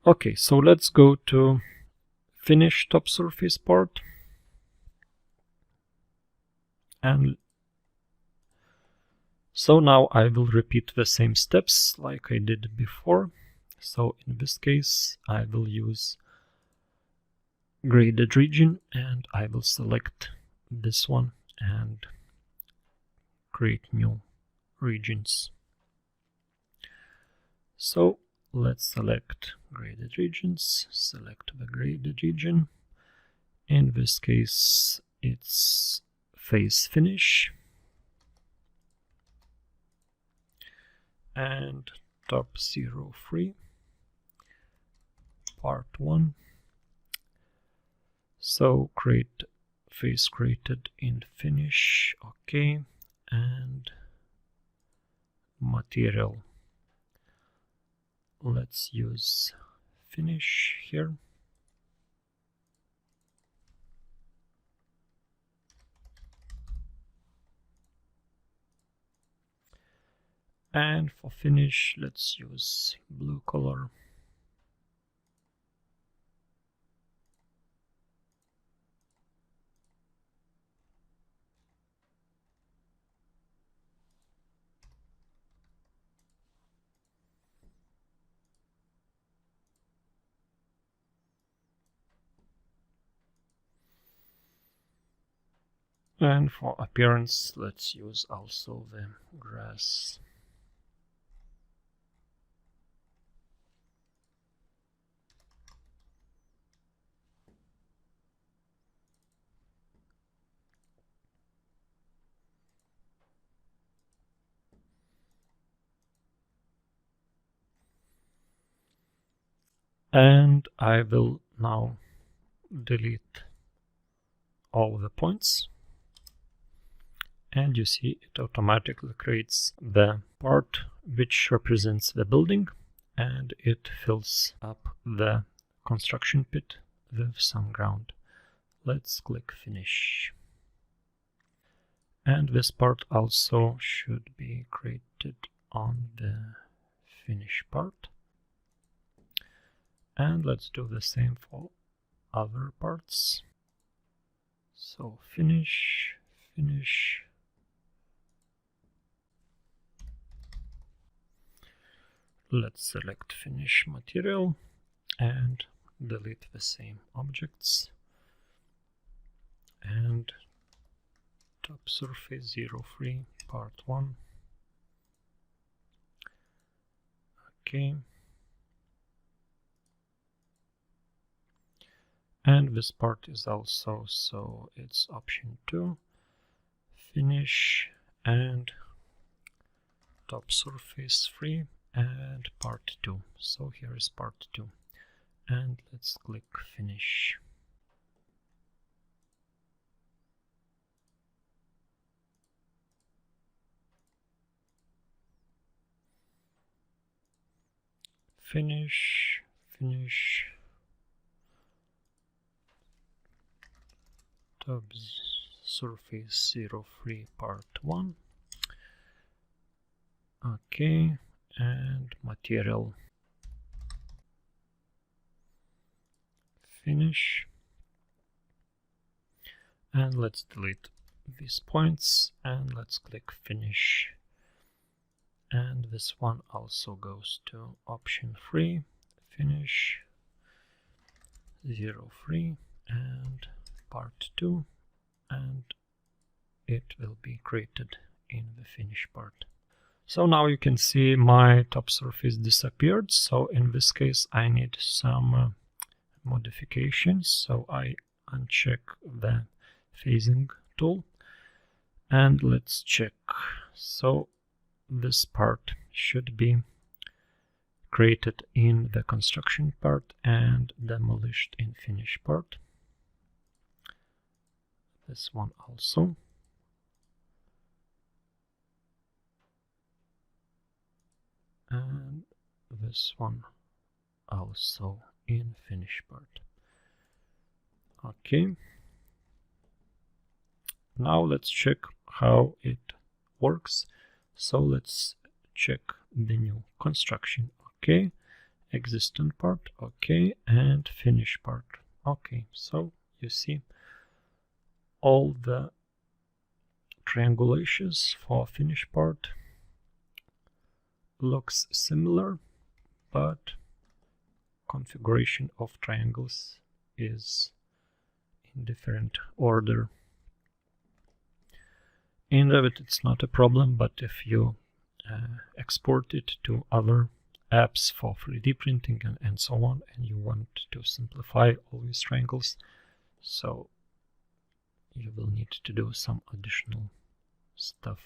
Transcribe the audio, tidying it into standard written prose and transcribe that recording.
Okay, so let's go to finish top surface part. And so now I will repeat the same steps like I did before. So in this case, I will use graded region and I will select this one and create new regions. So let's select graded regions, select the graded region. In this case, it's face finish and top 03 part 1. So create face created in finish, okay, and material. Let's use finish here. And for finish, let's use blue color. And for appearance, let's use also the grass. And I will now delete all the points. And you see it automatically creates the part which represents the building, and it fills up the construction pit with some ground. Let's click finish. And this part also should be created on the finish part. And let's do the same for other parts. So finish, finish. Let's select finish material and delete the same objects. And top surface 03 part 1. Okay. And this part is also, so it's option 2, finish and top surface 3 and part 2. So here is part 2. And let's click finish. Finish, finish. Top surface 03 part 1. Okay, and material. Finish. And let's delete these points and let's click finish. And this one also goes to option 3, finish 03 and part 2, and it will be created in the finish part. So now you can see my top surface disappeared. So in this case I need some modifications. So I uncheck the phasing tool and let's check. So this part should be created in the construction part and demolished in finish part. This one also. And this one also in finish part. Okay. Now let's check how it works. So let's check the new construction. Okay. existing part, okay, and finish part, okay. So you see all the triangulations for finish part looks similar, but configuration of triangles is in different order. In Revit it's not a problem, but if you export it to other apps for 3D printing and so on, and you want to simplify all these triangles, so you will need to do some additional stuff.